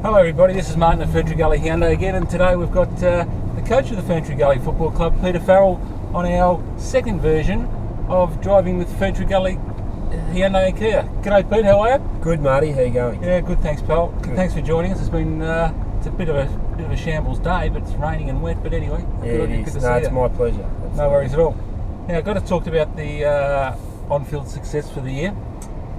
Hello everybody, this is Martin at Ferntree Gully Hyundai again, and today we've got the coach of the Ferntree Gully Football Club, Peter Farrell, on our second version of driving with Ferntree Gully Hyundai and Kia. G'day Pete, how are you? Good, Marty, how you going? Yeah, good, thanks pal. Good. Thanks for joining us. It's been it's a bit of a shambles day, but it's raining and wet, but anyway. Yeah, it is. No, it's my pleasure. Absolutely. No worries at all. Now I've got to talk about the on-field success for the year,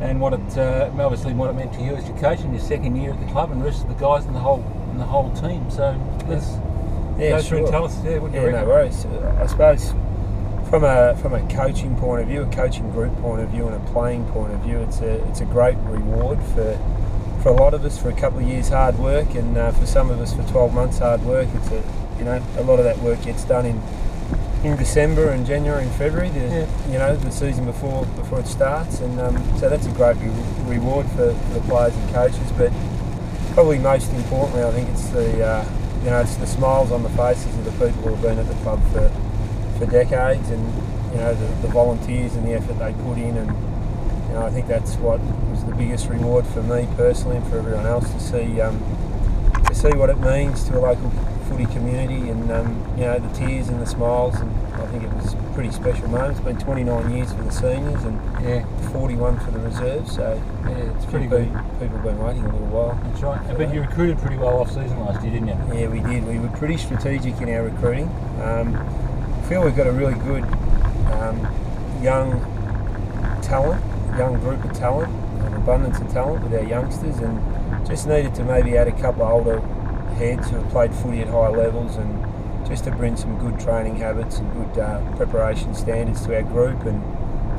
and what it obviously what it meant to you as your coach in your second year at the club, and the rest of the guys and the whole team. So let's go through and tell us what you reckon. No worries. I suppose from a coaching point of view, a coaching group point of view, and a playing point of view, it's a great reward for a lot of us for a couple of years hard work, and for some of us for 12 months hard work. It's a lot of that work gets done in December and January and February, the season before it starts, and so that's a great reward for the players and coaches. But probably most importantly, I think it's it's the smiles on the faces of the people who have been at the club for decades, and the volunteers and the effort they put in, and I think that's what was the biggest reward for me personally and for everyone else, to see what it means to a local footy community, and the tears and the smiles, and I think it was a pretty special moment. It's been 29 years for the seniors and 41 for the reserves, so it's pretty good. People have been waiting a little while. That's right. But you recruited pretty well off season last year, didn't you? Yeah, we did. We were pretty strategic in our recruiting. I feel we've got a really good young group of talent, an abundance of talent with our youngsters, and just needed to maybe add a couple of older heads who have played footy at high levels, and just to bring some good training habits and good preparation standards to our group, and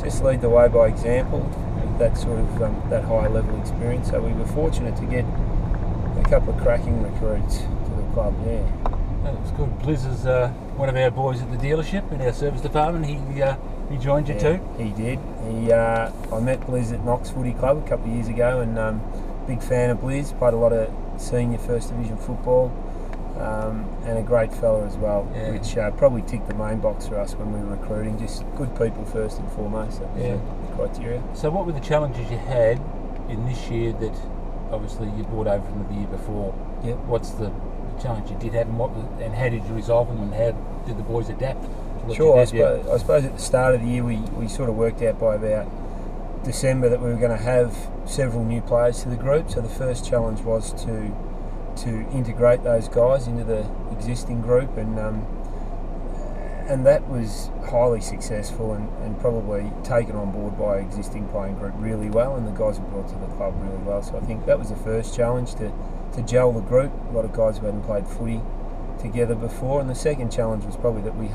just lead the way by example with that sort of that high level experience. So we were fortunate to get a couple of cracking recruits to the club. Yeah, that was good. Blizz is one of our boys at the dealership in our service department. He joined you too? He did. I met Blizz at Knox Footy Club a couple of years ago, and big fan of Blizz. Played a lot of senior first division football, and a great fella as well, which probably ticked the main box for us when we were recruiting. Just good people first and foremost. That was the criteria. So what were the challenges you had in this year that obviously you brought over from the year before? Yep. What's the challenge you did have, and how did you resolve them, and how did the boys adapt? Sure, I suppose at the start of the year we sort of worked out by about December that we were going to have several new players to the group. So the first challenge was to integrate those guys into the existing group, and that was highly successful, and probably taken on board by our existing playing group really well, and the guys were brought to the club really well. So I think that was the first challenge, to gel the group. A lot of guys who hadn't played footy together before, and the second challenge was probably that we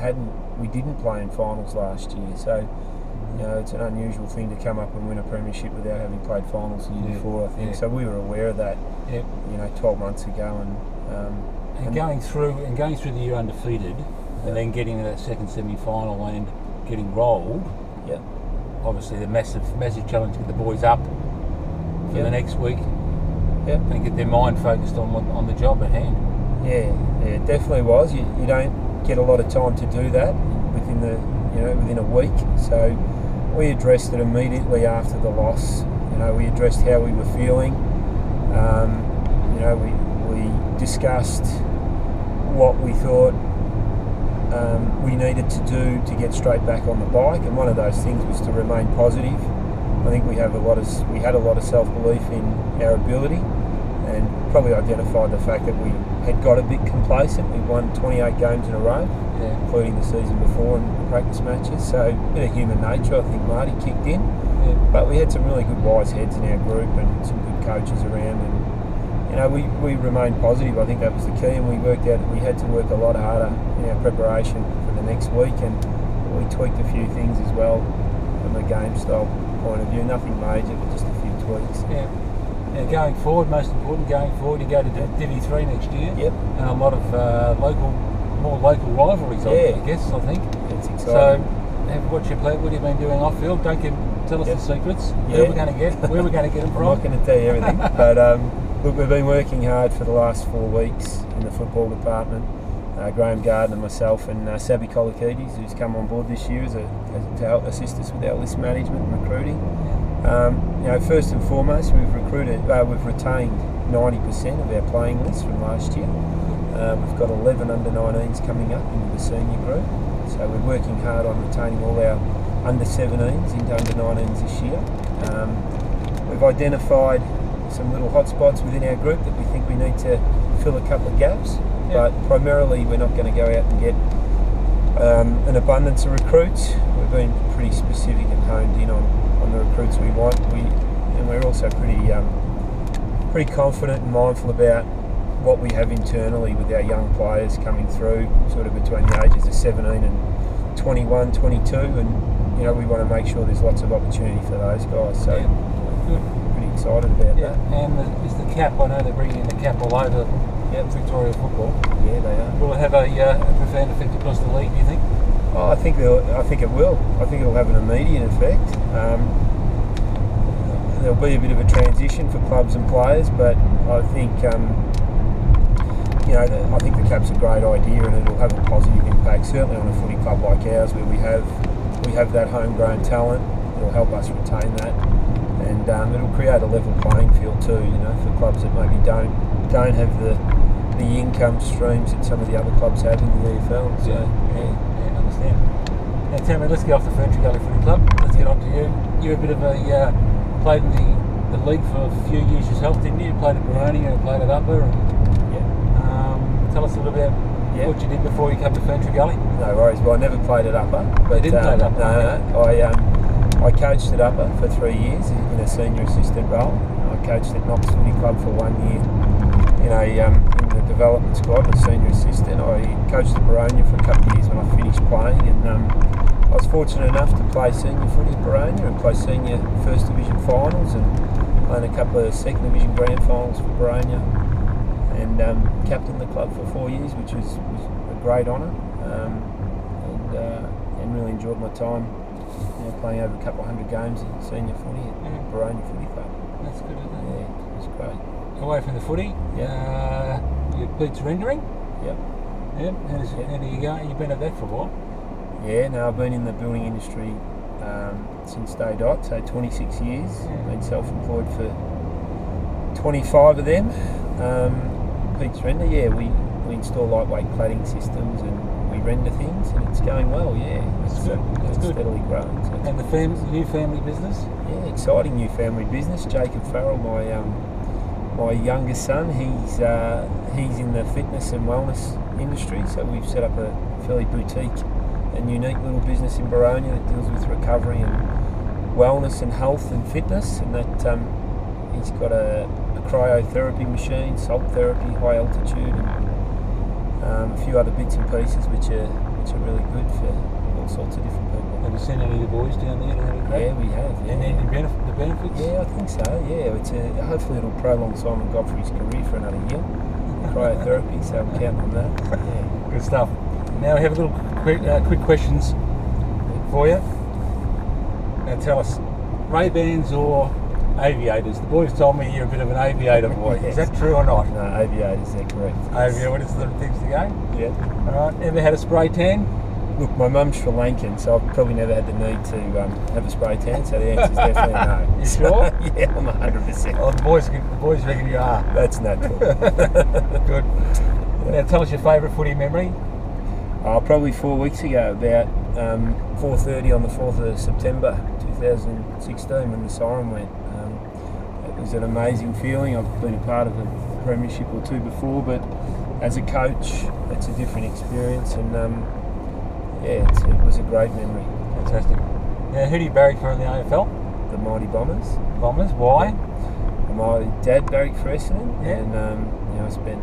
didn't play in finals last year. So it's an unusual thing to come up and win a premiership without having played finals the year before, I think. So we were aware of that 12 months ago, and going through the year undefeated, and then getting to that second semi-final and getting rolled. Obviously the massive challenge to get the boys up for the next week, and get their mind focused on the job at hand. Yeah, it definitely was. You don't get a lot of time to do that within a week. So we addressed it immediately after the loss. We addressed how we were feeling. We discussed what we thought we needed to do to get straight back on the bike, and one of those things was to remain positive. I think we had a lot of self-belief in our ability, and probably identified the fact that we had got a bit complacent. We won 28 games in a row, including the season before and the practice matches. So a bit of human nature, I think, Marty, kicked in. But we had some really good wise heads in our group, and some good coaches around, and we remained positive. I think that was the key, and we worked out that we had to work a lot harder in our preparation for the next week, and we tweaked a few things as well from a game style point of view. Nothing major, but just a few tweaks. Now going forward, most important, you go to Divi 3 next year. And a lot of more local rivalries, I guess, I think. It's exciting. So, what have you been doing off field? Don't tell us the secrets. Where we're going to get them from. I'm not going to tell you everything, but look, we've been working hard for the last 4 weeks in the football department. Graham Gardner, myself, and Sabi Kolokides, who's come on board this year to help assist us with our list management and recruiting. First and foremost, we've retained 90% of our playing list from last year. We've got 11 under-19s coming up into the senior group, so we're working hard on retaining all our under-17s into under-19s this year. We've identified some little hotspots within our group that we think we need to fill a couple of gaps, but primarily we're not going to go out and get an abundance of recruits. We've been pretty specific and honed in on the recruits we want. And we're also pretty confident and mindful about what we have internally with our young players coming through, sort of between the ages of 17 and 21, 22, and we want to make sure there's lots of opportunity for those guys. So pretty excited about that. And is the cap? I know they're bringing in the cap all over Victoria football. Yeah, they are. Will it have a profound effect across the league, do you think? Oh, I think it will. I think it'll have an immediate effect. There'll be a bit of a transition for clubs and players, but I think I think the cap's a great idea, and it'll have a positive impact, certainly on a footy club like ours, where we have that homegrown talent. It'll help us retain that, and it'll create a level playing field too. For clubs that maybe don't have the income streams that some of the other clubs have in the EFL. So I understand. Now, Tammy, let's get off the Ferntree Gully Footy Club. Let's get on to you. You're a bit of a played in the league for a few years yourself, didn't you? You played at Baronia and played at Upper. Tell us a little bit about what you did before you came to Ferntree Gully. No worries. Well, I never played at Upper. But, you didn't play at Upper? No. I coached at Upper for 3 years in a senior assistant role. I coached at Knox Footy Club for 1 year in the development squad as senior assistant. I coached at Baronia for a couple of years when I finished playing, and I was fortunate enough to play senior footy at Baronia and play senior First Division finals and play a couple of Second Division grand finals for Baronia, and captained the club for 4 years, which was a great honour, and really enjoyed my time playing over a couple of hundred games in senior footy at Baronia Footy Club. That's good, isn't it? Yeah, it was great. Away from the footy, you beat surrendering. Yep. How do you go? You've been at that for a while. Yeah, no, I've been in the building industry since day dot, so 26 years. Been self-employed for 25 of them. Pete's Render, we install lightweight cladding systems and we render things, and it's going well. It's good. It's steadily growing. So and the new family business? Yeah, exciting new family business. Jacob Farrell, my youngest son, he's in the fitness and wellness industry, so we've set up a fairly boutique and unique little business in Baronia that deals with recovery and wellness and health and fitness, and that he's got a cryotherapy machine, salt therapy, high altitude, and a few other bits and pieces which are really good for all sorts of different people. Have you seen any of the boys down there to have a crack? Yeah, we have. Yeah. And any the benefits? Yeah, I think so. Yeah, hopefully it'll prolong Simon Godfrey's career for another year. Cryotherapy, so I'm counting on that. Yeah. Good stuff. Now we have a little quick questions for you. Now tell us, Ray-Bans or aviators? The boys told me you're a bit of an aviator boy. Yes. Is that true or not? No, aviators, they're correct. Aviator, what is the things to go? Yeah. All right. Ever had a spray tan? Look, my mum's Sri Lankan, so I've probably never had the need to have a spray tan, so the answer's definitely no. You sure? Yeah, I'm 100%. Oh, the boys reckon you are. That's natural. Good. Now tell us your favourite footy memory. Probably 4 weeks ago, about 4:30 on the 4th of September 2016, when the siren went. It was an amazing feeling. I've been a part of a premiership or two before, but as a coach, it's a different experience, and it was a great memory. Fantastic. Now, who do you barrack for in the AFL? The mighty Bombers. Bombers. Why? My dad barracked for Essendon, and I spent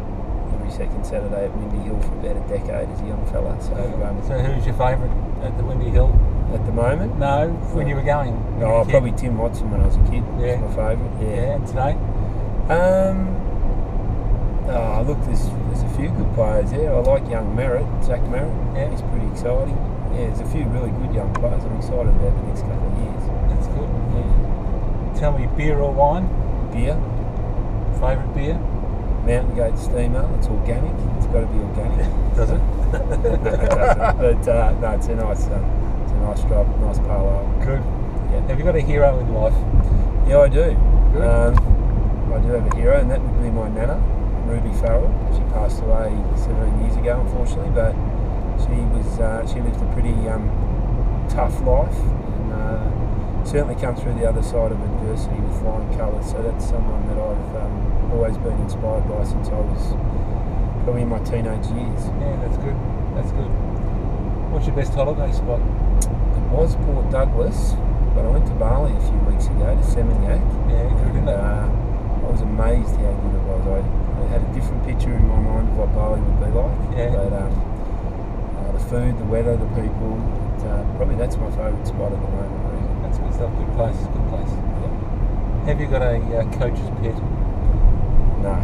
every second Saturday at Windy Hill for about a decade as a young fella. So who's your favourite at the Windy Hill? At the moment? No, when you were going. Probably Tim Watson when I was a kid. Yeah. Was my favourite. Yeah. And today? Look, there's a few good players there. I like young Zach Merritt. Yeah. He's pretty exciting. Yeah, there's a few really good young players. I'm excited about the next couple of years. That's good. Yeah. Tell me, beer or wine? Beer. Favourite beer? Mountain Gate Steamer. It's organic. It's got to be organic. Does it? No, it doesn't. But no, it's a nice drop, nice pale ale. Good. Yeah. Have you got a hero in life? Yeah, I do. Good. I I do have a hero, and that would be my nana, Ruby Farrell. She passed away 17 years ago, unfortunately, but she lived a pretty tough life, and certainly come through the other side of adversity with flying colours. So that's someone that I've always been inspired by since I was probably in my teenage years. Yeah, that's good. That's good. What's your best holiday spot? It was Port Douglas, but I went to Bali a few weeks ago to Seminyak. Yeah, good, isn't it? I was amazed how good it was. I had a different picture in my mind of what Bali would be like. Yeah. But the food, the weather, the people, probably that's my favourite spot at the moment, I reckon. That's good stuff. Good place. Good place. Yeah. Have you got a coach's pet? No.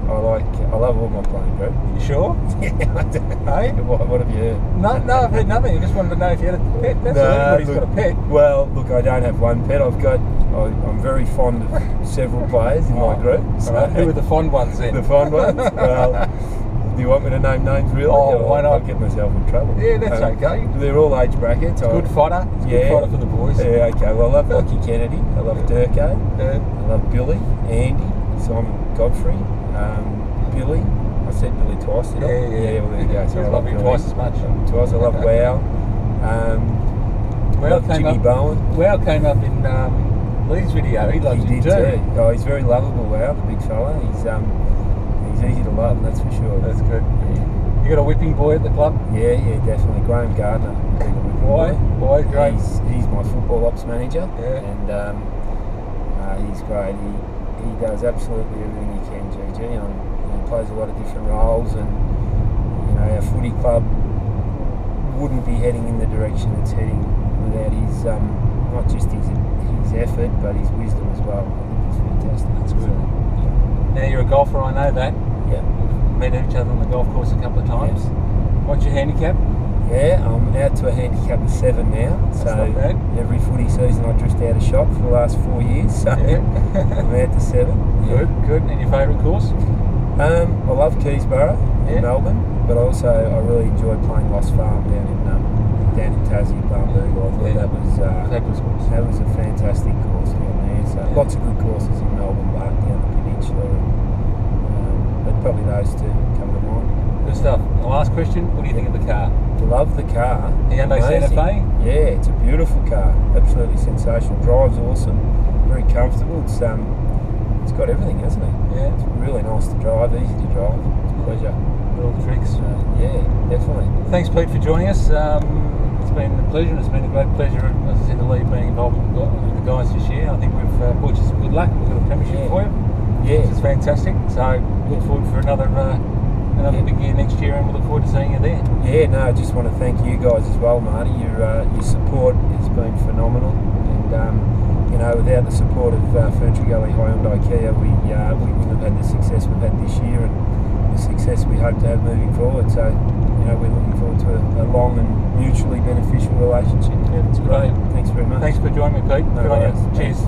I love all my playing group. You sure? Yeah, I do. Hey? What have you heard? No, I've heard nothing. I just wanted to know if you had a pet. That's all. Everybody's got a pet. Well, look, I don't have one pet. I'm very fond of several players in my group. So Right. Who are the fond ones then? The fond ones? Well, do you want me to name names really? Oh, why not? I'll get myself in trouble. Yeah, that's okay. They're all age brackets. Good fodder. It's good fodder for the boys. Yeah, okay. Well, I love Lockie Kennedy. I love Durko. Yeah. I love Billy, Andy, Simon Godfrey, Billy. I said Billy twice, did I? Yeah. Well, there you go. So I love you Billy. twice as much. Twice. I love Wow. Wow love came Jimmy up. Bowen. Wow came up in Lee's video. He loves He it did too. Oh, he's very lovable. Wow, the big fella. He's easy to love, that's for sure. That's good. Yeah. You got a whipping boy at the club? Yeah, definitely. Graham Gardner. Why? Why? Great. He's my football ops manager, Yeah. and he's great. He does absolutely everything he can, GG. He plays a lot of different roles, and our footy club wouldn't be heading in the direction it's heading without his not just his effort, but his wisdom as well. I think he's fantastic. That's good. Now you're a golfer, I know that. Yeah. We've met each other on the golf course a couple of times. Yes. What's your handicap? Yeah, I'm out to a handicap of 7 now. That's not bad. Every footy season I drifted out a shot for the last 4 years. So Yeah. I'm out to 7. Yeah. Good. And your favourite course? I love Keysborough in Melbourne, but I really enjoyed playing Lost Farm down in Tassie, Barnbougle. I thought that was a fantastic course down there. So lots of good courses in Melbourne, but down the peninsula. But probably those two come to mind. Good stuff. The last question, what do you think of the car? Love the car. Hyundai Santa Fe? Yeah, it's a beautiful car. Absolutely sensational. Drives awesome. Very comfortable. It's got everything, hasn't it? Yeah. It's really nice to drive, easy to drive. It's a pleasure. Little tricks. Yeah, definitely. Thanks, Pete, for joining us. It's been a pleasure. It's been a great pleasure, as I said, the lead being involved with the guys this year. I think we've brought you some good luck. We've got a premiership for you. Yeah. Which is fantastic. So look forward for another big year next year, and we look forward to seeing you there. Yeah, no, I just want to thank you guys as well, Marty. Your support has been phenomenal, and without the support of Ferntree Gully Hyundai Kia, we wouldn't have had the success we've had this year, and the success we hope to have moving forward. So, we're looking forward to a long and mutually beneficial relationship. Yeah, that's great. Thanks very much. Thanks for joining me, Pete. No Good on you. worries. Cheers.